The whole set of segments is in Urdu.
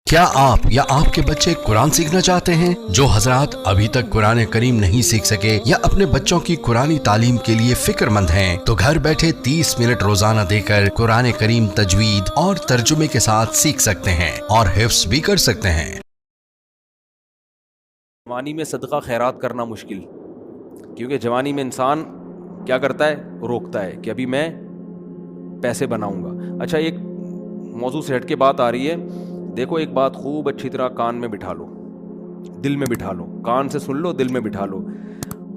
کیا آپ یا آپ کے بچے قرآن سیکھنا چاہتے ہیں؟ جو حضرات ابھی تک قرآن کریم نہیں سیکھ سکے یا اپنے بچوں کی قرآنی تعلیم کے لیے فکر مند ہیں تو گھر بیٹھے 30 منٹ روزانہ دے کر قرآن کریم تجوید اور ترجمے کے ساتھ سیکھ سکتے ہیں اور حفظ بھی کر سکتے ہیں۔ جوانی میں صدقہ خیرات کرنا مشکل، کیونکہ جوانی میں انسان کیا کرتا ہے؟ روکتا ہے کہ ابھی میں پیسے بناؤں گا۔ اچھا، ایک موضوع سے ہٹ کے بات آ رہی ہے، دیکھو ایک بات خوب اچھی طرح کان میں بٹھا لو، دل میں بٹھا لو، کان سے سن لو، دل میں بٹھا لو۔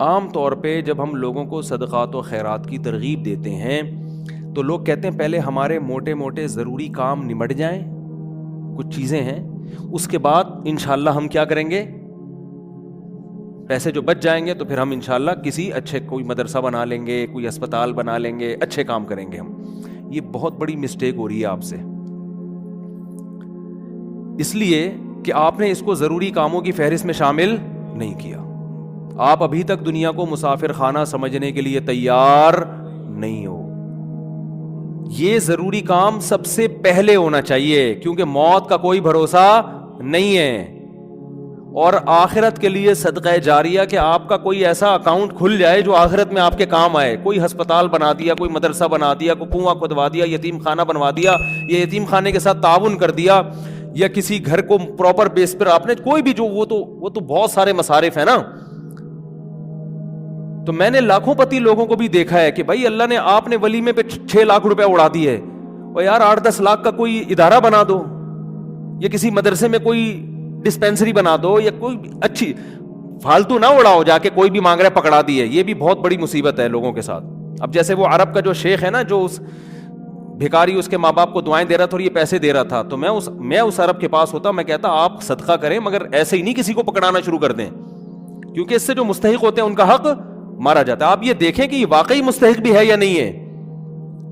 عام طور پہ جب ہم لوگوں کو صدقات و خیرات کی ترغیب دیتے ہیں تو لوگ کہتے ہیں پہلے ہمارے موٹے موٹے ضروری کام نمٹ جائیں، کچھ چیزیں ہیں، اس کے بعد انشاءاللہ ہم کیا کریں گے؟ پیسے جو بچ جائیں گے تو پھر ہم انشاءاللہ کسی اچھے کوئی مدرسہ بنا لیں گے، کوئی اسپتال بنا لیں گے، اچھے کام کریں گے ہم۔ یہ بہت بڑی مسٹیک ہو رہی ہے آپ سے، اس لیے کہ آپ نے اس کو ضروری کاموں کی فہرست میں شامل نہیں کیا۔ آپ ابھی تک دنیا کو مسافر خانہ سمجھنے کے لیے تیار نہیں ہو۔ یہ ضروری کام سب سے پہلے ہونا چاہیے، کیونکہ موت کا کوئی بھروسہ نہیں ہے۔ اور آخرت کے لیے صدقہ جاریہ کہ آپ کا کوئی ایسا اکاؤنٹ کھل جائے جو آخرت میں آپ کے کام آئے، کوئی ہسپتال بنا دیا، کوئی مدرسہ بنا دیا، کوئی کنواں کھدوا دیا، یتیم خانہ بنوا دیا، یا یتیم خانے کے ساتھ تعاون کر دیا، یا کسی گھر کو پراپر بیس پر آپ نے کوئی بھی جو وہ تو بہت سارے مصارف ہیں نا۔ تو میں نے لاکھوں پتی لوگوں کو بھی دیکھا ہے کہ بھائی اللہ نے آپ نے ولیمے پہ 6 لاکھ روپے اڑا دیے، اور یار 8-10 لاکھ کا کوئی ادارہ بنا دو، یا کسی مدرسے میں کوئی ڈسپینسری بنا دو، یا کوئی اچھی فالتو نہ اڑاؤ جا کے کوئی بھی مانگ رہا ہے پکڑا دیے۔ یہ بھی بہت بڑی مصیبت ہے لوگوں کے ساتھ۔ اب جیسے وہ عرب کا جو شیخ ہے نا، جو اس بھکاری اس کے ماں باپ کو دعائیں دے رہا تھا اور یہ پیسے دے رہا تھا، تو میں اس عرب کے پاس ہوتا، میں کہتا آپ صدقہ کریں مگر ایسے ہی نہیں کسی کو پکڑانا شروع کر دیں، کیونکہ اس سے جو مستحق ہوتے ہیں ان کا حق مارا جاتا ہے۔ آپ یہ دیکھیں کہ یہ واقعی مستحق بھی ہے یا نہیں ہے،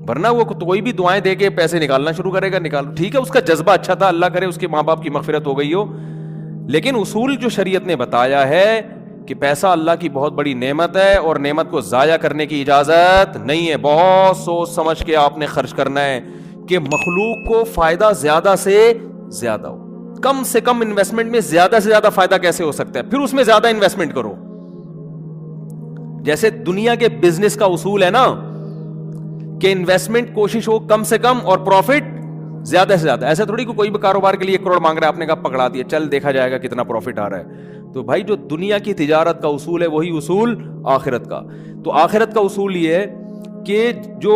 ورنہ وہ کوئی بھی دعائیں دے کے پیسے نکالنا شروع کرے گا، نکالو ٹھیک ہے، اس کا جذبہ اچھا تھا، اللہ کرے اس کے ماں باپ کی مغفرت ہو گئی ہو، لیکن اصول جو شریعت نے بتایا ہے کہ پیسہ اللہ کی بہت بڑی نعمت ہے اور نعمت کو ضائع کرنے کی اجازت نہیں ہے۔ بہت سوچ سمجھ کے آپ نے خرچ کرنا ہے کہ مخلوق کو فائدہ زیادہ سے زیادہ ہو۔ کم سے کم انویسٹمنٹ میں زیادہ سے زیادہ فائدہ کیسے ہو سکتا ہے، پھر اس میں زیادہ انویسٹمنٹ کرو۔ جیسے دنیا کے بزنس کا اصول ہے نا کہ انویسٹمنٹ کوشش ہو کم سے کم اور پروفٹ زیادہ سے زیادہ۔ ایسا تھوڑی کہ کوئی بھی کاروبار کے لیے 1 کروڑ مانگ رہا ہے، آپ نے کہا پکڑا دیا، چل دیکھا جائے گا کتنا پروفٹ آ رہا ہے۔ تو بھائی جو دنیا کی تجارت کا اصول ہے وہی اصول آخرت کا۔ تو آخرت کا اصول یہ ہے کہ جو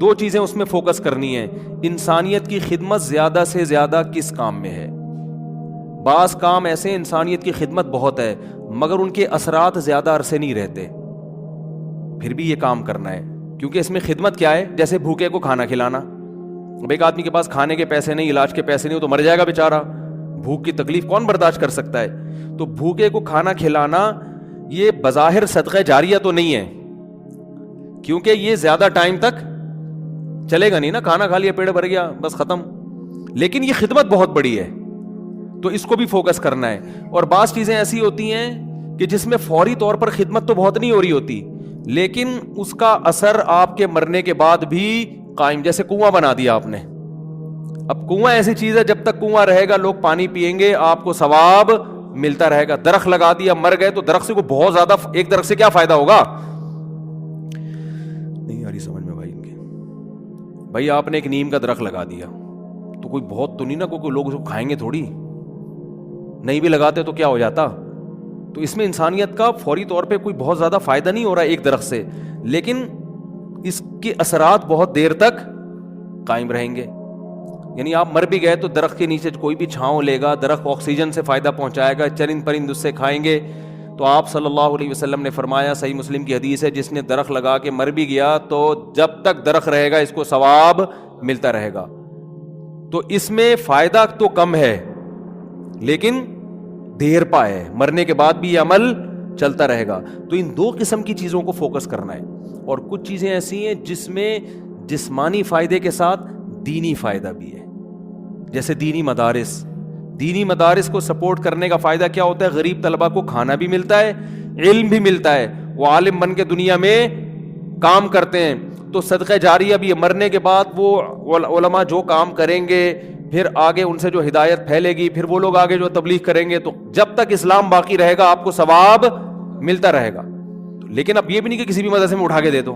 2 چیزیں اس میں فوکس کرنی ہے، انسانیت کی خدمت زیادہ سے زیادہ کس کام میں ہے۔ بعض کام ایسے انسانیت کی خدمت بہت ہے مگر ان کے اثرات زیادہ عرصے نہیں رہتے، پھر بھی یہ کام کرنا ہے، کیونکہ اس میں خدمت کیا ہے؟ جیسے بھوکے کو کھانا کھلانا۔ اب ایک آدمی کے پاس کھانے کے پیسے نہیں، علاج کے پیسے نہیں، وہ تو مر جائے گا بیچارہ، بھوک کی تکلیف کون برداشت کر سکتا ہے؟ تو بھوکے کو کھانا کھلانا یہ بظاہر صدقہ جاریہ تو نہیں ہے، کیونکہ یہ زیادہ ٹائم تک چلے گا نہیں نا، کھانا کھا لیا پیٹ بھر گیا بس ختم، لیکن یہ خدمت بہت بڑی ہے، تو اس کو بھی فوکس کرنا ہے۔ اور بعض چیزیں ایسی ہوتی ہیں کہ جس میں فوری طور پر خدمت تو بہت نہیں ہو رہی ہوتی، لیکن اس کا اثر آپ کے مرنے کے بعد بھی قائم، جیسے کنواں بنا دیا آپ نے۔ اب کنواں ایسی چیز ہے جب تک کنواں رہے گا لوگ پانی پیئیں گے، آپ کو ثواب ملتا رہے گا۔ درخت لگا دیا، مر گئے تو درخت سے کو بہت زیادہ، ایک درخت سے کیا فائدہ ہوگا؟ نہیں آ رہی سمجھ میں بھائی ان کے۔ بھائی آپ نے ایک نیم کا درخت لگا دیا تو کوئی بہت تو نہیں نا، کوئی لوگ اس کو کھائیں گے تھوڑی، نہیں بھی لگاتے تو کیا ہو جاتا؟ تو اس میں انسانیت کا فوری طور پہ کوئی بہت زیادہ فائدہ نہیں ہو رہا ایک درخت سے، لیکن اس کے اثرات بہت دیر تک قائم رہیں گے۔ یعنی آپ مر بھی گئے تو درخت کے نیچے کوئی بھی چھاؤں لے گا، درخت آکسیجن سے فائدہ پہنچائے گا، چرند پرند اس سے کھائیں گے۔ تو آپ صلی اللہ علیہ وسلم نے فرمایا، صحیح مسلم کی حدیث ہے، جس نے درخت لگا کے مر بھی گیا تو جب تک درخت رہے گا اس کو ثواب ملتا رہے گا۔ تو اس میں فائدہ تو کم ہے لیکن دیر پا ہے، مرنے کے بعد بھی یہ عمل چلتا رہے گا۔ تو ان 2 قسم کی چیزوں کو فوکس کرنا ہے۔ اور کچھ چیزیں ایسی ہیں جس میں جسمانی فائدے کے ساتھ دینی فائدہ بھی ہے، جیسے دینی مدارس کو سپورٹ کرنے کا فائدہ کیا ہوتا ہے؟ غریب طلبہ کو کھانا بھی ملتا ہے، علم بھی ملتا ہے، وہ عالم بن کے دنیا میں کام کرتے ہیں۔ تو صدقہ جاریہ بھی مرنے کے بعد وہ علماء جو کام کریں گے پھر آگے ان سے جو ہدایت پھیلے گی، پھر وہ لوگ آگے جو تبلیغ کریں گے، تو جب تک اسلام باقی رہے گا آپ کو ثواب ملتا رہے گا. لیکن اب یہ بھی نہیں کہ کسی بھی مدرسے میں اٹھا کے دے دو.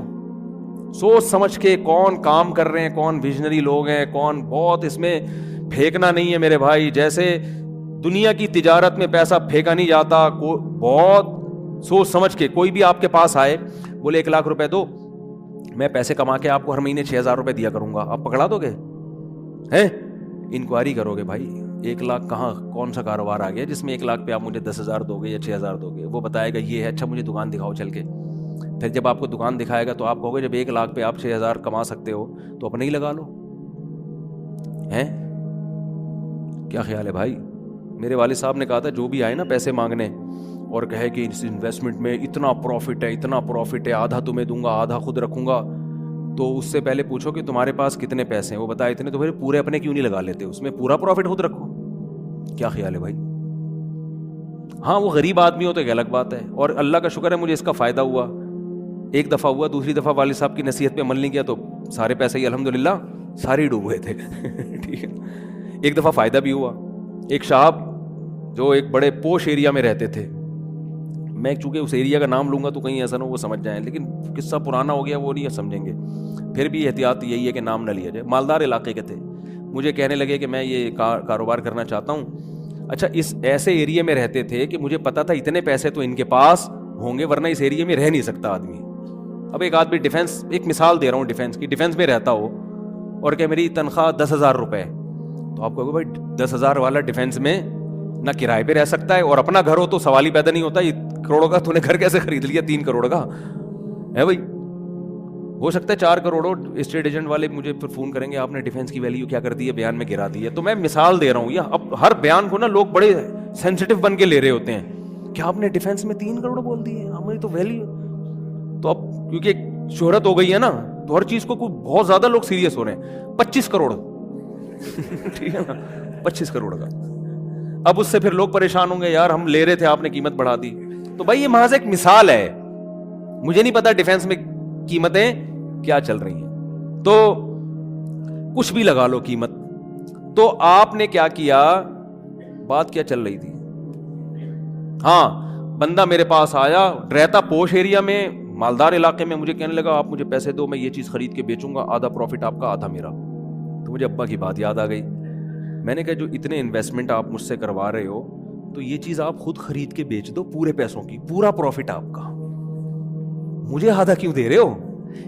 سوچ سمجھ کے کون کام کر رہے ہیں، کون ویژنری لوگ ہیں، کون بہت اس میں پھینکنا نہیں ہے میرے بھائی. جیسے دنیا کی تجارت میں پیسہ پھینکا نہیں جاتا، بہت سوچ سمجھ کے. کوئی بھی آپ کے پاس آئے بولے 1 لاکھ روپے دو، میں پیسے کما کے آپ کو ہر مہینے 6,000 روپے دیا کروں گا، آپ پکڑا دو گے؟ ہیں انکوائری کرو گے بھائی 1 لاکھ کہاں، کون سا کاروبار آ گیا جس میں 1 لاکھ پہ آپ مجھے 10,000 دو گے یا 6,000 دو گے؟ وہ بتائے گا یہ ہے. اچھا مجھے دکان دکھاؤ چل کے. پھر جب آپ کو دکان دکھائے گا تو آپ کہو گے جب 1 لاکھ پہ آپ 6,000 کما سکتے ہو تو اپنے ہی لگا لو. ہیں کیا خیال ہے بھائی؟ میرے والد صاحب نے کہا تھا جو بھی آئے نا پیسے مانگنے اور کہے کہ اس انویسٹمنٹ میں اتنا پروفٹ ہے، اتنا پروفٹ ہے، آدھا تمہیں دوں گا آدھا خود رکھوں گا، تو اس سے پہلے پوچھو کہ تمہارے پاس کتنے پیسے ہیں. وہ بتائے اتنے، تو پھر پورے اپنے کیوں نہیں لگا لیتے، اس میں پورا پروفٹ خود رکھو. کیا خیال ہے بھائی؟ ہاں وہ غریب آدمی ہو تو ایک الگ بات ہے، اور اللہ کا شکر ہے مجھے اس کا فائدہ ہوا. ایک دفعہ ہوا، دوسری دفعہ والد صاحب کی نصیحت پہ عمل نہیں کیا تو سارے پیسے ہی الحمدللہ سارے ڈوب گئے تھے. ٹھیک ہے. ایک دفعہ فائدہ بھی ہوا. ایک صاحب جو ایک بڑے پوش ایریا میں رہتے تھے، میں چونکہ اس ایریا کا نام لوں گا تو کہیں ایسا نہ ہو وہ سمجھ جائیں، لیکن قصہ پرانا ہو گیا وہ نہیں سمجھیں گے، پھر بھی احتیاط یہی ہے کہ نام نہ لیا جائے. مالدار علاقے کے تھے. مجھے کہنے لگے کہ میں یہ کاروبار کرنا چاہتا ہوں. اچھا اس ایسے ایریا میں رہتے تھے کہ مجھے پتا تھا اتنے پیسے تو ان کے پاس ہوں گے ورنہ اس ایریا میں رہ نہیں سکتا آدمی. اب ایک آدمی ڈیفینس، ایک مثال دے رہا ہوں ڈیفینس کی، ڈیفینس میں رہتا ہو اور کہ میری تنخواہ 10,000 روپے، تو آپ کہو گے بھائی 10,000 والا ڈیفینس میں نہ کرائے پہ رہ سکتا ہے اور اپنا گھر ہو تو سوال ہی پیدا نہیں ہوتا یہ کروڑوں کا تو نے گھر کیسے خرید لیا 3 کروڑ کا ہے بھائی. ہو سکتا ہے 4 کروڑ. اسٹیٹ ایجنٹ والے مجھے پھر فون کریں گے آپ نے ڈیفینس کی ویلیو کیا کر دی ہے، بیان میں گرا دی ہے. تو میں مثال دے رہا ہوں. یا اب ہر بیان کو نا لوگ بڑے سینسٹیو بن کے لے رہے ہوتے ہیں کہ آپ نے ڈیفینس میں 3 کروڑ بول دی ہے، ہماری تو ویلیو. تو اب کیونکہ شہرت ہو گئی ہے نا تو ہر چیز کو بہت زیادہ لوگ سیریس ہو رہے ہیں. 25 کروڑ ٹھیک ہے نا، 25 کروڑ کا. اب اس سے پھر لوگ پریشان ہوں گے یار ہم لے رہے تھے آپ نے قیمت بڑھا دی. تو بھائی یہ محض ایک مثال ہے، مجھے نہیں پتا ڈیفینس میں قیمتیں کیا چل رہی ہیں، تو کچھ بھی لگا لو قیمت. تو آپ نے کیا کیا، بات کیا چل رہی تھی؟ ہاں بندہ میرے پاس آیا، رہتا پوش ایریا میں، مالدار علاقے میں. مجھے کہنے لگا آپ مجھے پیسے دو میں یہ چیز خرید کے بیچوں گا، آدھا پروفٹ آپ کا آدھا میرا. تو مجھے ابا کی بات یاد آ گئی. میں نے کہا جو اتنے انویسٹمنٹ آپ مجھ سے کروا رہے ہو تو یہ چیز آپ خود خرید کے بیچ دو پورے پیسوں کی، پورا پروفٹ آپ کا، مجھے آدھا کیوں دے رہے ہو؟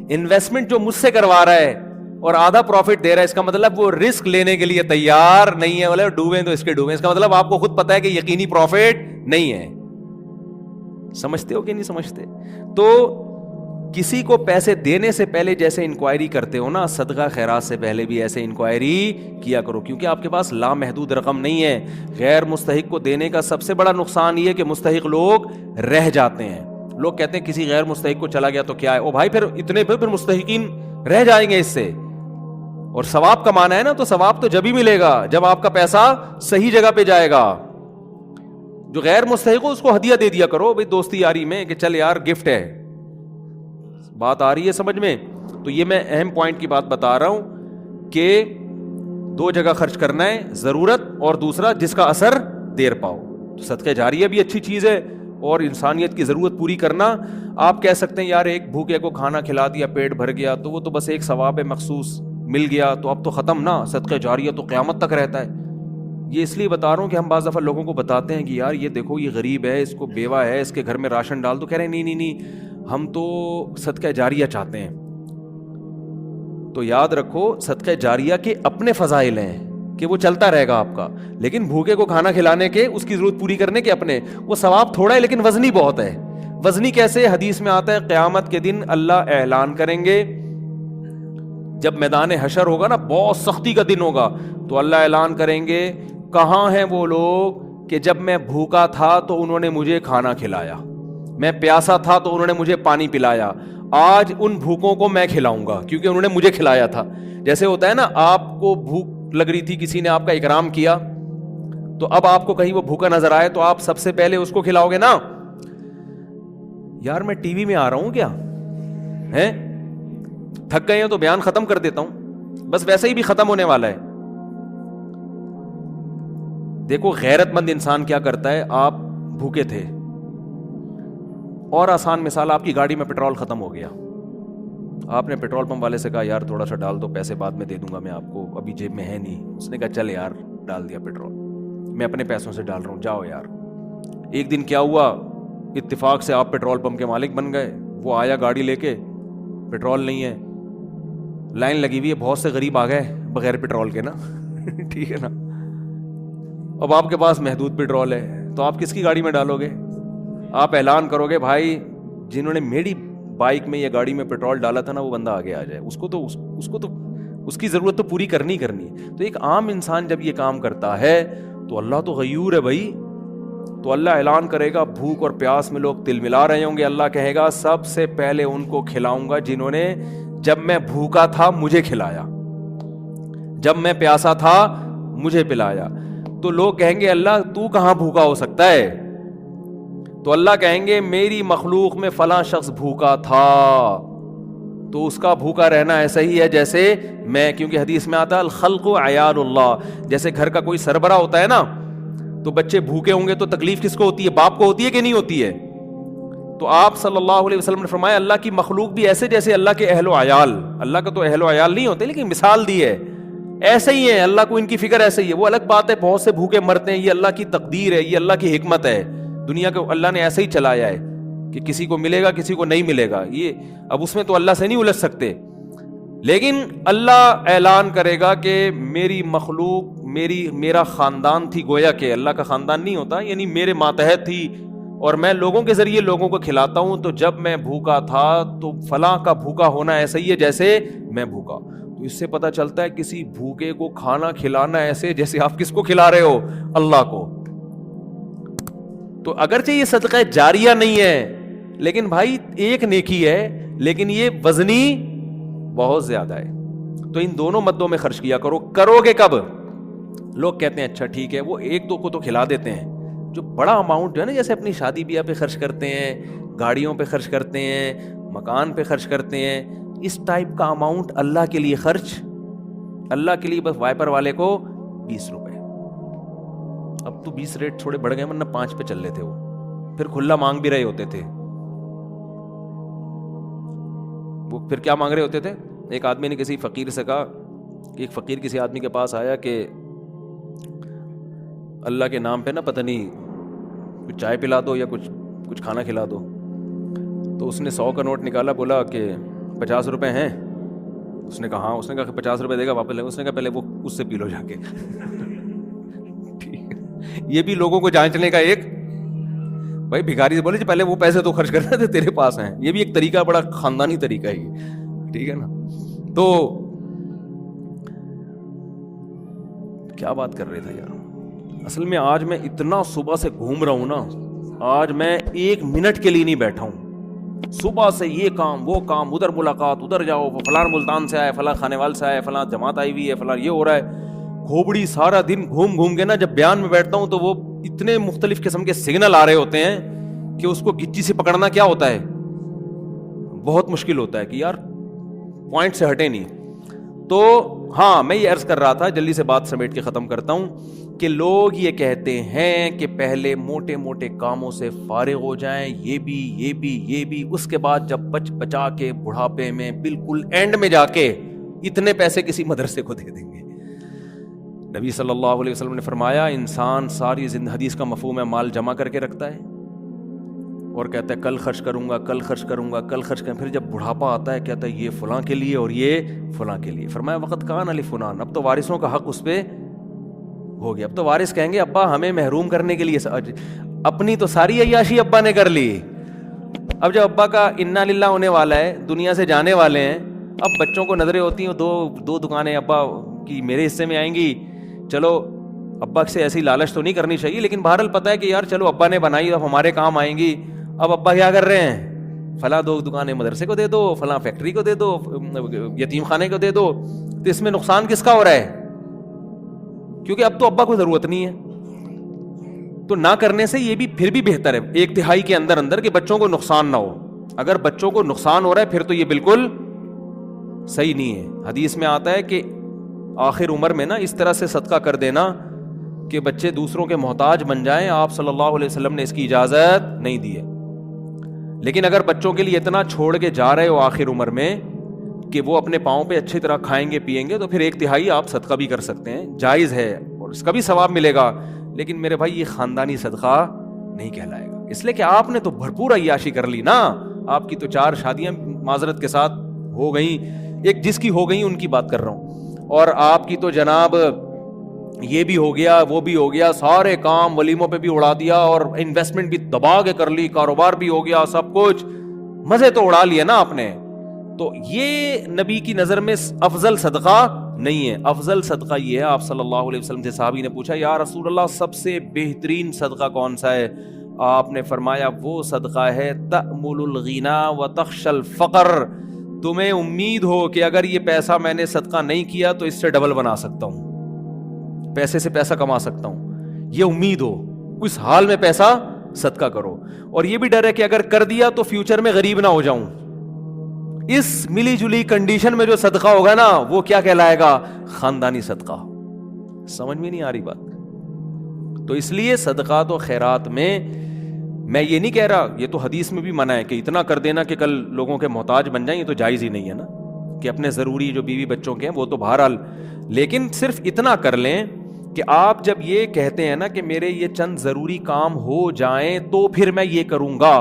انویسٹمنٹ جو مجھ سے کروا رہا ہے اور آدھا پروفٹ دے رہا ہے، اس کا مطلب وہ رسک لینے کے لیے تیار نہیں ہے. بولے ڈوبیں تو اس کے ڈوبیں، اس کا مطلب آپ کو خود پتا ہے کہ یقینی پروفٹ نہیں ہے. سمجھتے ہو کہ نہیں سمجھتے؟ تو کسی کو پیسے دینے سے پہلے جیسے انکوائری کرتے ہو نا، صدقہ خیرات سے پہلے بھی ایسے انکوائری کیا کرو، کیونکہ آپ کے پاس لامحدود رقم نہیں ہے. غیر مستحق کو دینے کا سب سے بڑا نقصان یہ کہ مستحق لوگ رہ جاتے ہیں. لوگ کہتے ہیں کسی غیر مستحق کو چلا گیا تو کیا ہے، او بھائی پھر اتنے پھر مستحقین رہ جائیں گے اس سے. اور ثواب کمانا ہے نا تو ثواب تو جب ہی ملے گا جب آپ کا پیسہ صحیح جگہ پہ جائے گا. جو غیر مستحق ہو اس کو ہدیہ دے دیا کرو بھائی دوستی یاری میں کہ چل یار گفٹ ہے. بات آ رہی ہے سمجھ میں؟ تو یہ میں اہم پوائنٹ کی بات بتا رہا ہوں کہ 2 جگہ خرچ کرنا ہے، ضرورت اور دوسرا جس کا اثر دیر پاؤ. تو صدقہ جاریہ بھی اچھی چیز ہے اور انسانیت کی ضرورت پوری کرنا. آپ کہہ سکتے ہیں یار ایک بھوکے کو کھانا کھلا دیا پیٹ بھر گیا تو وہ تو بس ایک ثواب مخصوص مل گیا تو اب تو ختم نا. صدقہ جاریہ تو قیامت تک رہتا ہے. یہ اس لیے بتا رہا ہوں کہ ہم بعض دفعہ لوگوں کو بتاتے ہیں کہ یار یہ دیکھو یہ غریب ہے، اس کو بیوہ ہے، اس کے گھر میں راشن ڈال، تو کہہ رہے ہیں نہیں ہم تو صدقہ جاریہ چاہتے ہیں. تو یاد رکھو صدقہ جاریہ کے اپنے فضائل ہیں کہ وہ چلتا رہے گا آپ کا، لیکن بھوکے کو کھانا کھلانے کے، اس کی ضرورت پوری کرنے کے اپنے، وہ ثواب تھوڑا ہے لیکن وزنی بہت ہے. وزنی کیسے؟ حدیث میں آتا ہے قیامت کے دن اللہ اعلان کریں گے، جب میدان حشر ہوگا نا، بہت سختی کا دن ہوگا، تو اللہ اعلان کریں گے کہاں ہیں وہ لوگ کہ جب میں بھوکا تھا تو انہوں نے مجھے کھانا کھلایا، میں پیاسا تھا تو انہوں نے مجھے پانی پلایا، آج ان بھوکوں کو میں کھلاؤں گا کیونکہ انہوں نے مجھے کھلایا تھا. جیسے ہوتا ہے نا آپ کو بھوک لگ رہی تھی، کسی نے آپ کا اکرام کیا، تو اب آپ کو کہیں وہ بھوکا نظر آئے تو آپ سب سے پہلے اس کو کھلاؤ گے نا. یار میں ٹی وی میں آ رہا ہوں کیا ہے، تھک گئے ہیں تو بیان ختم کر دیتا ہوں، بس ویسے ہی بھی ختم ہونے والا ہے. دیکھو غیرت مند انسان کیا کرتا ہے, آپ بھوکے تھے اور آسان مثال, آپ کی گاڑی میں پیٹرول ختم ہو گیا, آپ نے پیٹرول پمپ والے سے کہا یار تھوڑا سا ڈال دو, پیسے بعد میں دے دوں گا میں آپ کو, ابھی جیب میں ہے نہیں. اس نے کہا چل یار ڈال دیا پیٹرول, میں اپنے پیسوں سے ڈال رہا ہوں, جاؤ یار. ایک دن کیا ہوا, اتفاق سے آپ پیٹرول پمپ کے مالک بن گئے. وہ آیا گاڑی لے کے, پیٹرول نہیں ہے, لائن لگی ہوئی ہے, بہت سے غریب آ گئے بغیر پیٹرول کے نا ٹھیک ہے نا. اب آپ کے پاس محدود پیٹرول ہے تو آپ کس کی گاڑی میں ڈالو گے؟ آپ اعلان کرو گے بھائی جنہوں نے میری بائک میں یا گاڑی میں پیٹرول ڈالا تھا نا وہ بندہ آگے آ جائے, اس کو تو اس کی ضرورت تو پوری کرنی ہے. تو ایک عام انسان جب یہ کام کرتا ہے تو اللہ تو غیور ہے بھائی, تو اللہ اعلان کرے گا بھوک اور پیاس میں لوگ تل ملا رہے ہوں گے, اللہ کہے گا سب سے پہلے ان کو کھلاؤں گا جنہوں نے جب میں بھوکا تھا مجھے کھلایا, جب میں پیاسا تھا مجھے پلایا. تو لوگ کہیں گے اللہ تو کہاں بھوکا ہو سکتا ہے؟ تو اللہ کہیں گے میری مخلوق میں فلاں شخص بھوکا تھا, تو اس کا بھوکا رہنا ایسا ہی ہے جیسے میں, کیونکہ حدیث میں آتا ہے الخلق عیال اللہ, جیسے گھر کا کوئی سربراہ ہوتا ہے نا, تو بچے بھوکے ہوں گے تو تکلیف کس کو ہوتی ہے؟ باپ کو ہوتی ہے کہ نہیں ہوتی ہے؟ تو آپ صلی اللہ علیہ وسلم نے فرمایا اللہ کی مخلوق بھی ایسے جیسے اللہ کے اہل و عیال, اللہ کا تو اہل و عیال نہیں ہوتے لیکن مثال دی ہے, ایسے ہی ہے. اللہ کو ان کی فکر ایسے ہی ہے. وہ الگ بات ہے بہت سے بھوکے مرتے ہیں, یہ اللہ کی تقدیر ہے, یہ اللہ کی حکمت ہے, دنیا کو اللہ نے ایسے ہی چلایا ہے کہ کسی کو ملے گا کسی کو نہیں ملے گا. یہ اب اس میں تو اللہ سے نہیں الجھ سکتے, لیکن اللہ اعلان کرے گا کہ میری مخلوق میرا خاندان تھی, گویا کہ اللہ کا خاندان نہیں ہوتا, یعنی میرے ماتحت تھی اور میں لوگوں کے ذریعے لوگوں کو کھلاتا ہوں. تو جب میں بھوکا تھا تو فلاں کا بھوکا ہونا ایسا ہی ہے جیسے میں بھوکا. تو اس سے پتہ چلتا ہے کسی بھوکے کو کھانا کھلانا ایسے جیسے آپ کس کو کھلا رہے ہو؟ اللہ کو. تو اگرچہ یہ صدقہ جاریہ نہیں ہے لیکن بھائی ایک نیکی ہے, لیکن یہ وزنی بہت زیادہ ہے. تو ان دونوں مدوں میں خرچ کیا کرو. کرو گے کب؟ لوگ کہتے ہیں اچھا ٹھیک ہے, وہ ایک دو کو تو کھلا دیتے ہیں, جو بڑا اماؤنٹ ہے نا جیسے اپنی شادی بیاہ پہ خرچ کرتے ہیں, گاڑیوں پہ خرچ کرتے ہیں, مکان پہ خرچ کرتے ہیں, اس ٹائپ کا اماؤنٹ اللہ کے لیے خرچ, اللہ کے لیے بس وائپر والے کو 20 روپے. اب تو 20 ریٹ تھوڑے بڑھ گئے ورنہ 5 پہ چل رہے تھے, وہ پھر کھلا مانگ بھی رہے ہوتے تھے. وہ پھر کیا مانگ رہے ہوتے تھے؟ ایک آدمی نے کسی فقیر سے کہا کہ ایک فقیر کسی آدمی کے پاس آیا کہ اللہ کے نام پہ نا پتہ نہیں کچھ چائے پلا دو یا کچھ کھانا کھلا دو. تو اس نے 100 کا نوٹ نکالا, بولا کہ 50 روپے ہیں. اس نے کہا ہاں. اس نے کہا کہ 50 روپے دے گا واپس لے گا. اس نے کہا پہلے وہ اس سے پی لو جا کے. یہ بھی لوگوں کو جانچنے کا ایک, بھائی بھکاری سے بولے جی پہلے وہ پیسے تو خرچ کرنا تھے تیرے پاس ہیں. یہ بھی ایک طریقہ, بڑا خاندانی طریقہ ہے یہ, ٹھیک ہے نا. تو کیا بات کر رہے تھے یار, اصل میں آج میں اتنا صبح سے گھوم رہا ہوں نا, آج میں 1 منٹ کے لیے نہیں بیٹھا ہوں. صبح سے یہ کام وہ کام, ادھر ملاقات, ادھر جاؤ, فلاں ملتان سے آئے, فلاں خانے وال سے آئے, فلاں جماعت آئی ہوئی ہے, فلاں یہ ہو رہا ہے. کھوبڑی سارا دن گھوم گھوم کے نا جب بیان میں بیٹھتا ہوں تو وہ اتنے مختلف قسم کے سگنل آ رہے ہوتے ہیں کہ اس کو گچی سے پکڑنا کیا ہوتا ہے, بہت مشکل ہوتا ہے کہ یار پوائنٹ سے ہٹے نہیں. تو ہاں میں یہ عرض کر رہا تھا, جلدی سے بات سمیٹ کے ختم کرتا ہوں, کہ لوگ یہ کہتے ہیں کہ پہلے موٹے موٹے کاموں سے فارغ ہو جائیں, یہ بھی, اس کے بعد جب بچا کے بڑھاپے میں بالکل اینڈ میں جا کے اتنے پیسے کسی مدرسے کو دے دیں گے. نبی صلی اللہ علیہ وسلم نے فرمایا انسان ساری زندگی, حدیث کا مفہوم ہے, مال جمع کر کے رکھتا ہے اور کہتا ہے کل خرچ کروں گا, کل خرچ کروں گا, کل خرچ کروں گا. پھر جب بڑھاپا آتا ہے کہتا ہے یہ فلاں کے لیے اور یہ فلاں کے لیے. فرمایا وقت کان علی فلان, اب تو وارثوں کا حق اس پہ ہو گیا. اب تو وارث کہیں گے ابا ہمیں محروم کرنے کے لیے, اپنی تو ساری عیاشی ابا نے کر لی. اب جب ابا کا انا للہ ہونے والا ہے, دنیا سے جانے والے ہیں, اب بچوں کو نظریں ہوتی ہیں دو دکانیں ابا کی میرے حصے میں آئیں گی. چلو ابا سے ایسی لالچ تو نہیں کرنی چاہیے, لیکن بہرحال پتہ ہے کہ یار چلو ابا نے بنائی اب ہمارے کام آئیں گی. اب ابا کیا کر رہے ہیں, فلاں 2 دکانیں مدرسے کو دے دو, فلاں فیکٹری کو دے دو, یتیم خانے کو دے دو. تو اس میں نقصان کس کا ہو رہا ہے؟ کیونکہ اب تو ابا کو ضرورت نہیں ہے. تو نہ کرنے سے یہ بھی پھر بھی بہتر ہے 1/3 کے اندر کہ بچوں کو نقصان نہ ہو. اگر بچوں کو نقصان ہو رہا ہے پھر تو یہ بالکل صحیح نہیں ہے. حدیث میں آتا ہے کہ آخر عمر میں نا اس طرح سے صدقہ کر دینا کہ بچے دوسروں کے محتاج بن جائیں، آپ صلی اللہ علیہ وسلم نے اس کی اجازت نہیں دی ہے. لیکن اگر بچوں کے لیے اتنا چھوڑ کے جا رہے ہو آخر عمر میں کہ وہ اپنے پاؤں پہ اچھی طرح کھائیں گے پیئیں گے، تو پھر 1/3 آپ صدقہ بھی کر سکتے ہیں، جائز ہے اور اس کا بھی ثواب ملے گا. لیکن میرے بھائی یہ خاندانی صدقہ نہیں کہلائے گا، اس لیے کہ آپ نے تو بھرپور عیاشی کر لی نا. آپ کی تو 4 شادیاں معذرت کے ساتھ ہو گئیں، ایک جس کی ہو گئیں ان کی بات کر رہا ہوں، اور آپ کی تو جناب یہ بھی ہو گیا وہ بھی ہو گیا، سارے کام ولیموں پہ بھی اڑا دیا اور انویسٹمنٹ بھی دبا کے کر لی، کاروبار بھی ہو گیا، سب کچھ مزے تو اڑا لیے نا آپ نے. تو یہ نبی کی نظر میں افضل صدقہ نہیں ہے. افضل صدقہ یہ ہے، آپ صلی اللہ علیہ وسلم سے صحابی نے پوچھا یا رسول اللہ سب سے بہترین صدقہ کون سا ہے؟ آپ نے فرمایا وہ صدقہ ہے تأمل الغنا وتخشى الفقر، تمہیں امید ہو کہ اگر یہ پیسہ میں نے صدقہ نہیں کیا تو اس سے ڈبل بنا سکتا ہوں، پیسے سے پیسہ کما سکتا ہوں، یہ امید ہو، اس حال میں پیسہ صدقہ کرو. اور یہ بھی ڈر ہے کہ اگر کر دیا تو فیوچر میں غریب نہ ہو جاؤں. اس ملی جلی کنڈیشن میں جو صدقہ ہوگا نا وہ کیا کہلائے گا؟ خاندانی صدقہ. سمجھ میں نہیں آ رہی بات؟ تو اس لیے صدقات و خیرات میں یہ نہیں کہہ رہا، یہ تو حدیث میں بھی منع ہے کہ اتنا کر دینا کہ کل لوگوں کے محتاج بن جائیں، یہ تو جائز ہی نہیں ہے نا، کہ اپنے ضروری جو بیوی بچوں کے ہیں وہ تو بہرحال، لیکن صرف اتنا کر لیں کہ آپ جب یہ کہتے ہیں نا کہ میرے یہ چند ضروری کام ہو جائیں تو پھر میں یہ کروں گا،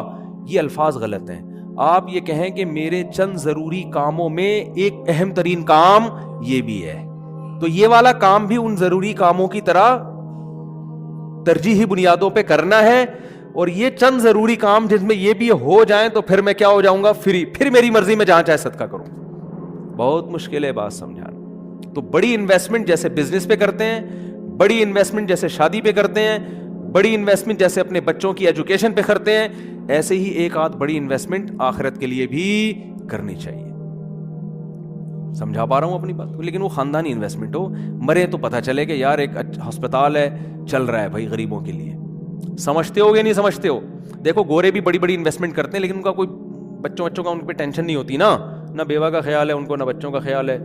یہ الفاظ غلط ہیں. آپ یہ کہیں کہ میرے چند ضروری کاموں میں ایک اہم ترین کام یہ بھی ہے، تو یہ والا کام بھی ان ضروری کاموں کی طرح ترجیحی بنیادوں پہ کرنا ہے، اور یہ چند ضروری کام جس میں یہ بھی ہو جائیں تو پھر میں کیا ہو جاؤں گا؟ فری، پھر میری مرضی میں جہاں چاہے صدقہ کروں. بہت مشکل ہے بات سمجھانا. تو بڑی انویسٹمنٹ جیسے بزنس پہ کرتے ہیں، بڑی انویسٹمنٹ جیسے شادی پہ کرتے ہیں، بڑی انویسٹمنٹ جیسے اپنے بچوں کی ایجوکیشن پہ کرتے ہیں، ایسے ہی ایک آدھ بڑی انویسٹمنٹ آخرت کے لیے بھی کرنی چاہیے. سمجھا پا رہا ہوں اپنی بات کو؟ لیکن وہ خاندانی انویسٹمنٹ ہو، مرے تو پتہ چلے کہ یار ایک ہسپتال ہے چل رہا ہے بھائی غریبوں کے لیے. سمجھتے ہو یا نہیں سمجھتے ہو؟ دیکھو گورے بھی بڑی بڑی انویسٹمنٹ کرتے ہیں لیکن ان کا کوئی بچوں کا ان پہ ٹینشن نہیں ہوتی نا، نہ بیوہ کا خیال ہے ان کو، نہ بچوں کا خیال ہے.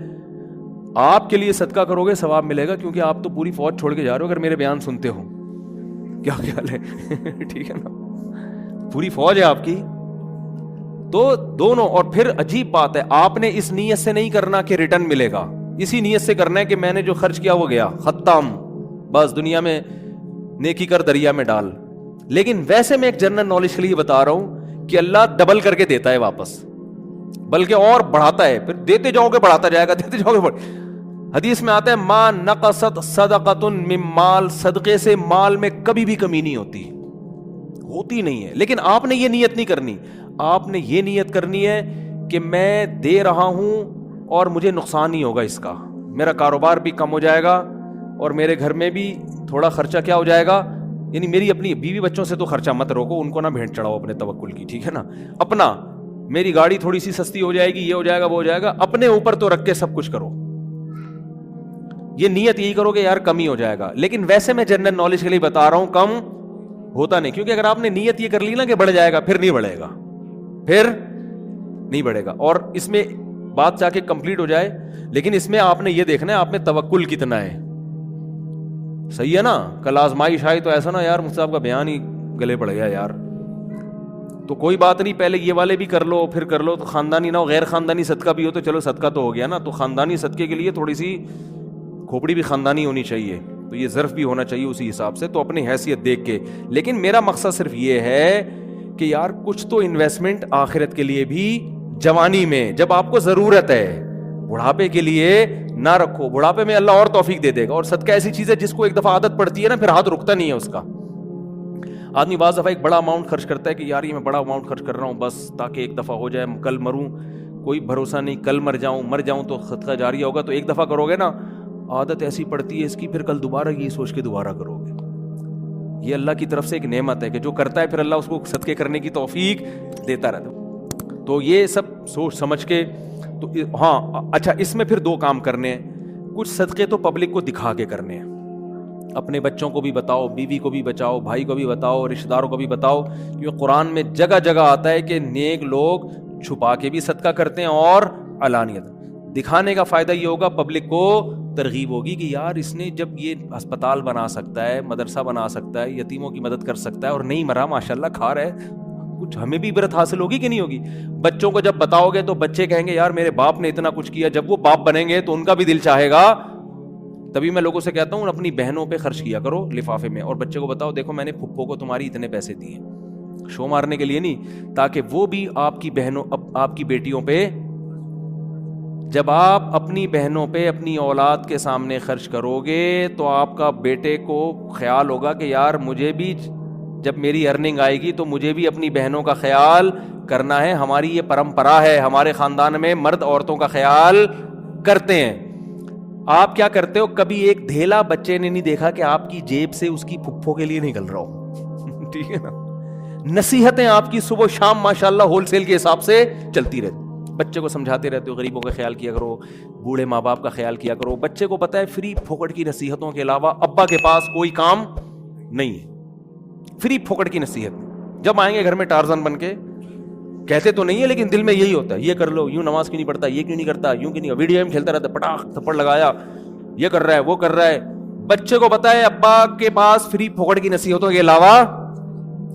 آپ کے لیے صدقہ کرو گے ثواب ملے گا، کیونکہ آپ تو پوری فوج چھوڑ کے جا رہے ہو اگر میرے بیان سنتے ہو. کیا خیال ہے؟ ٹھیک ہے نا، پوری فوج ہے آپ کی. تو دونوں. اور پھر عجیب بات ہے، آپ نے اس نیت سے نہیں کرنا کہ ریٹرن ملے گا، اسی نیت سے کرنا ہے کہ میں نے جو خرچ کیا وہ گیا، ختم، بس دنیا میں نیکی کر دریا میں ڈال. لیکن ویسے میں ایک جنرل نالج کے لیے بتا رہا ہوں کہ اللہ ڈبل کر کے دیتا ہے واپس، بلکہ اور بڑھاتا ہے، پھر دیتے جاؤ گے بڑھاتا جائے گا، دیتے جاؤ گے. حدیث میں آتا ہے ما نقصت صدقۃ من مال، صدقے سے مال میں کبھی بھی کمی نہیں ہوتی نہیں ہے. لیکن آپ نے یہ نیت نہیں کرنی، آپ نے یہ نیت کرنی ہے کہ میں دے رہا ہوں اور مجھے نقصان نہیں ہوگا اس کا، میرا کاروبار بھی کم ہو جائے گا اور میرے گھر میں بھی تھوڑا خرچہ کیا ہو جائے گا. یعنی میری اپنی بیوی بچوں سے تو خرچہ مت روکو، ان کو نہ بھیڑ چڑھاؤ اپنے توکل کی، ٹھیک ہے نا. اپنا، میری گاڑی تھوڑی سی سستی ہو جائے گی، یہ ہو جائے گا وہ ہو جائے گا، اپنے اوپر تو رکھ کے سب کچھ کرو. یہ نیت یہی کرو کہ یار کمی ہو جائے گا. لیکن ویسے میں جنرل نالج کے لیے بتا رہا ہوں کم ہوتا نہیں، کیونکہ اگر آپ نے نیت یہ کر لی نا کہ بڑھ جائے گا، پھر نہیں بڑھے گا، پھر نہیں بڑھے گا. اور اس میں بات جا کے کمپلیٹ ہو جائے، لیکن اس میں آپ نے یہ دیکھنا ہے آپ میں توکل کتنا ہے. صحیح ہے نا. کل آزمائش آئی تو ایسا نا یار مفتی صاحب کا بیان ہی گلے پڑ گیا یار، تو کوئی بات نہیں، پہلے یہ والے بھی کر لو پھر کر لو، تو خاندانی نہ ہو، غیر خاندانی صدقہ بھی ہو تو چلو صدقہ تو ہو گیا نا. تو خاندانی صدقے کے لیے تھوڑی سی کھوپڑی بھی خاندانی ہونی چاہیے، تو یہ ظرف بھی ہونا چاہیے اسی حساب سے، تو اپنی حیثیت دیکھ کے. لیکن میرا مقصد صرف یہ ہے کہ یار کچھ تو انویسٹمنٹ آخرت کے لیے بھی جوانی میں جب آپ کو ضرورت ہے، بڑھاپے کے لیے نہ رکھو. بڑھاپے میں اللہ اور توفیق دے دے گا. اور صدقہ ایسی چیز ہے جس کو ایک دفعہ عادت پڑتی ہے نا پھر ہاتھ رکتا نہیں ہے اس کا. آدمی بعض دفعہ ایک بڑا اماؤنٹ خرچ کرتا ہے کہ یار یہ میں بڑا اماؤنٹ خرچ کر رہا ہوں بس تاکہ ایک دفعہ ہو جائے، کل مروں کوئی بھروسہ نہیں، کل مر جاؤں تو صدقہ جاریہ ہوگا. تو ایک دفعہ کرو گے نا، عادت ایسی پڑتی ہے اس کی، پھر کل دوبارہ یہ سوچ کے دوبارہ کرو گے. یہ اللہ کی طرف سے ایک نعمت ہے کہ جو کرتا ہے پھر اللہ اس کو صدقے کرنے کی توفیق دیتا رہتا. تو یہ سب سوچ سمجھ کے. تو ہاں اچھا، اس میں پھر 2 کام کرنے ہیں. کچھ صدقے تو پبلک کو دکھا کے کرنے ہیں، اپنے بچوں کو بھی بتاؤ، بیوی کو بھی بچاؤ، بھائی کو بھی بتاؤ، رشتہ داروں کو بھی بتاؤ. کیونکہ قرآن میں جگہ جگہ آتا ہے کہ نیک لوگ چھپا کے بھی صدقہ کرتے ہیں اور علانیت. دکھانے کا فائدہ یہ ہوگا پبلک کو ترغیب ہوگی کہ یار اس نے جب یہ ہسپتال بنا سکتا ہے, مدرسہ بنا سکتا ہے, یتیموں کی مدد کر سکتا ہے اور نہیں مرا, ماشاءاللہ کھا رہا ہے, کچھ ہمیں بھی عبرت حاصل ہوگی کہ نہیں ہوگی؟ بچوں کو جب بتاؤ گے تو بچے کہیں گے یار میرے باپ نے اتنا کچھ کیا. جب وہ باپ بنیں گے تو ان کا بھی دل چاہے گا. تبھی میں لوگوں سے کہتا ہوں اپنی بہنوں پہ خرچ کیا کرو لفافے میں, اور بچے کو بتاؤ دیکھو میں نے پھپھو کو تمہاری اتنے پیسے دیے, شو مارنے کے لیے نہیں, تاکہ وہ بھی آپ کی بہنوں, آپ کی بیٹیوں پہ, جب آپ اپنی بہنوں پہ اپنی اولاد کے سامنے خرچ کرو گے تو آپ کا بیٹے کو خیال ہوگا کہ یار مجھے بھی جب میری ارننگ آئے گی تو مجھے بھی اپنی بہنوں کا خیال کرنا ہے. ہماری یہ پرمپرا ہے, ہمارے خاندان میں مرد عورتوں کا خیال کرتے ہیں. آپ کیا کرتے ہو, کبھی ایک دھیلا بچے نے نہیں دیکھا کہ آپ کی جیب سے اس کی پھپھو کے لیے نکل رہا ہو, ٹھیک ہے نا. نصیحتیں آپ کی صبح شام ماشاءاللہ ہول سیل کے حساب سے چلتی رہتی. بچے کو سمجھاتے رہتے ہو غریبوں کا خیال کیا کرو, بوڑھے ماں باپ کا خیال کیا کرو. بچے کو پتا ہے فری پھوکٹ کی نصیحتوں کے علاوہ ابا کے پاس کوئی کام نہیں ہے. فری پھوکٹ کی نصیحت, جب آئیں گے گھر میں ٹارزن بن کے, کہتے تو نہیں ہے لیکن دل میں یہی ہوتا ہے, یہ کر لو, یوں نماز کیوں نہیں پڑھتا, یہ کیوں نہیں کرتا, یوں کیوں نہیں, ویڈیو گیم کھیلتا رہتا, پٹاخ تھپڑ لگایا, یہ کر رہا ہے وہ کر رہا ہے. بچے کو پتا ہے ابا کے پاس فری پھوکٹ کی نصیحتوں کے علاوہ,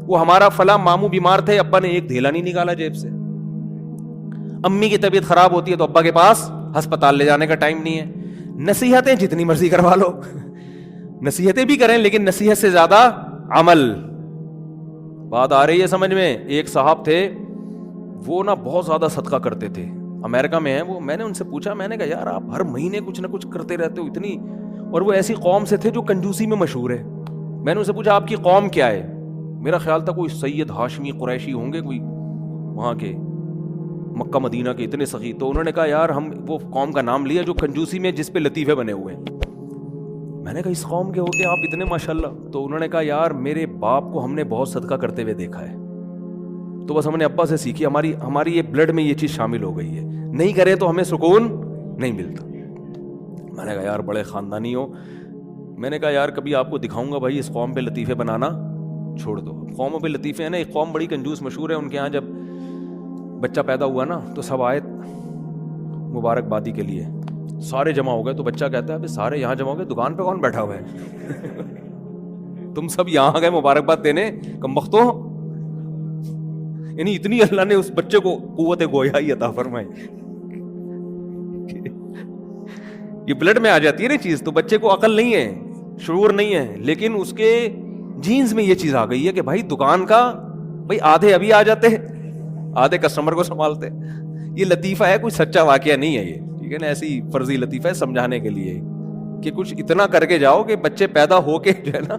وہ ہمارا فلاں ماموں بیمار تھے, ابا نے ایک دھیلا نہیں نکالا جیب سے. امی کی طبیعت خراب ہوتی ہے تو ابا کے پاس ہسپتال لے جانے کا ٹائم نہیں ہے. نصیحتیں جتنی مرضی کروا لو, نصیحتیں بھی کریں لیکن نصیحت سے زیادہ عمل. بات آ رہی ہے سمجھ میں؟ ایک صاحب تھے, وہ نا بہت زیادہ صدقہ کرتے تھے, امریکہ میں ہیں وہ. میں نے ان سے پوچھا, میں نے کہا یار آپ ہر مہینے کچھ نہ کچھ کرتے رہتے ہو اتنی, اور وہ ایسی قوم سے تھے جو کنجوسی میں مشہور ہے. میں نے ان سے پوچھا آپ کی قوم کیا ہے؟ میرا خیال تھا کوئی سید ہاشمی قریشی ہوں گے, کوئی وہاں کے مکہ مدینہ کے اتنے سخی. تو انہوں نے کہا یار ہم وہ قوم کا نام لیا جو کنجوسی میں جس پہ لطیفے بنے ہوئے ہیں. میں نے کہا اس قوم کے ہو کے آپ اتنے ماشاءاللہ؟ تو انہوں نے کہا یار میرے باپ کو ہم نے بہت صدقہ کرتے ہوئے دیکھا ہے, تو بس ہم نے ابا سے سیکھی, ہماری یہ بلڈ میں یہ چیز شامل ہو گئی ہے, نہیں کرے تو ہمیں سکون نہیں ملتا. میں نے کہا یار بڑے خاندانی ہو. میں نے کہا یار کبھی آپ کو دکھاؤں گا بھائی اس قوم پہ لطیفے بنانا چھوڑ دو. قوموں پہ لطیفے ہیں نا, ایک قوم بڑی کنجوس مشہور ہے, ان کے ہاں جب بچہ پیدا ہوا نا تو سب آئے مبارکبادی کے لیے, سارے جمع ہو گئے. تو بچہ کہتا ہے ابھی سارے یہاں جمع ہو گئے, دکان پہ کون بیٹھا ہوا ہے؟ تم سب یہاں گئے مبارکباد دینے, کمبختوں. یعنی اتنی اللہ نے اس بچے کو قوت گویائی عطا فرمائی, یہ بلڈ میں آ جاتی ہے نا چیز. تو بچے کو عقل نہیں ہے, شعور نہیں ہے, لیکن اس کے جینز میں یہ چیز آ گئی ہے کہ بھائی دکان کا بھائی آدھے ابھی آ جاتے, آدھے کسٹمر کو سنبھالتے. یہ لطیفہ ہے, کوئی سچا واقعہ نہیں ہے یہ, ٹھیک ہے نا, ایسی فرضی لطیفہ ہے سمجھانے کے لیے کہ کچھ اتنا کر کے جاؤ کہ بچے پیدا ہو کے جو ہے نا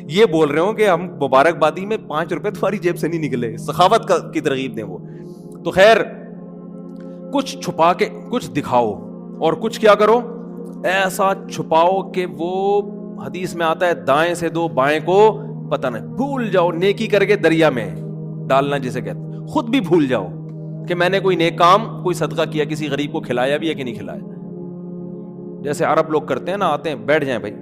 یہ بول رہے ہوں کہ ہم مبارکبادی میں 5 روپے تمہاری جیب سے نہیں نکلے. سخاوت کی ترغیب دیں وہ. تو خیر کچھ چھپا کے کچھ دکھاؤ, اور کچھ کیا کرو ایسا چھپاؤ کہ وہ حدیث میں آتا ہے دائیں سے دو بائیں کو پتہ نہ, بھول جاؤ. نیکی کر کے دریا میں ڈالنا جسے کہتے ہیں, خود بھی بھول جاؤ کہ میں نے کوئی نیک کام, کوئی صدقہ کیا, کسی غریب کو کھلایا بھی ہے کہ نہیں کھلایا. جیسے عرب لوگ کرتے ہیں نا, آتے ہیں بیٹھ جائیں بھائی,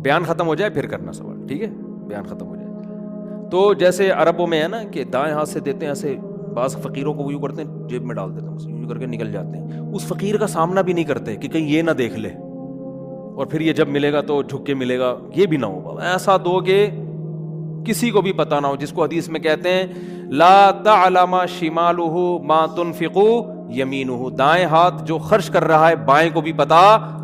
بیان ختم ہو جائے پھر کرنا سوال, ٹھیک ہے, بیان ختم ہو جائے. تو جیسے عربوں میں ہے نا کہ دائیں ہاتھ سے دیتے ہیں ایسے, بعض فقیروں کو وہ یوں کرتے ہیں جیب میں ڈال دیتے ہیں, یوں کر کے نکل جاتے ہیں. اس فقیر کا سامنا بھی نہیں کرتے کہ کہیں یہ نہ دیکھ لے, اور پھر یہ جب ملے گا تو جھک کے ملے گا, یہ بھی نہ ہو. ایسا دو کہ کسی کو بھی پتا نہ ہو, جس کو حدیث میں کہتے ہیں لا تعلم شمالہ ما تنفق یمینہ, دائیں ہاتھ جو خرچ کر رہا ہے بائیں کو بھی پتا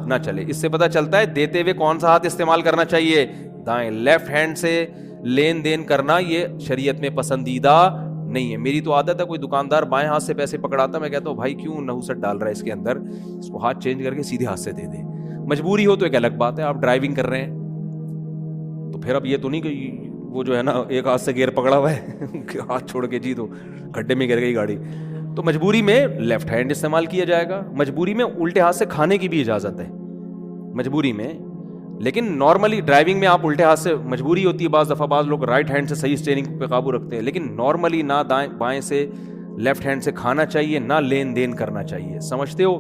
نہ چلے. اس سے پتا چلتا ہے دیتے ہوئے کون سا ہاتھ استعمال کرنا چاہیے, دائیں. لیفٹ ہینڈ سے لین دین کرنا یہ شریعت میں پسندیدہ نہیں ہے. میری تو عادت ہے, کوئی دکاندار بائیں ہاتھ سے پیسے پکڑاتا, میں کہتا ہوں بھائی کیوں نحوست ڈال رہا ہے اس کے اندر, اس کو ہاتھ چینج کر کے سیدھے ہاتھ سے دے دے. مجبوری ہو تو ایک الگ بات ہے, آپ ڈرائیونگ کر رہے ہیں تو پھر اب یہ تو نہیں کہ وہ جو ہے نا ایک ہاتھ سے گیئر پکڑا ہوا ہے ہاتھ چھوڑ کے جی تو کھڈے میں گر گئی گاڑی. تو مجبوری میں لیفٹ ہینڈ استعمال کیا جائے گا. مجبوری میں الٹے ہاتھ سے کھانے کی بھی اجازت ہے مجبوری میں, لیکن نارملی ڈرائیونگ میں آپ الٹے ہاتھ سے, مجبوری ہوتی ہے بعض دفعہ, بعض لوگ رائٹ ہینڈ سے صحیح اسٹیئرنگ پہ قابو رکھتے ہیں, لیکن نارملی نہ دائیں بائیں سے لیفٹ ہینڈ سے کھانا چاہیے, نہ لین دین کرنا چاہیے. سمجھتے ہو؟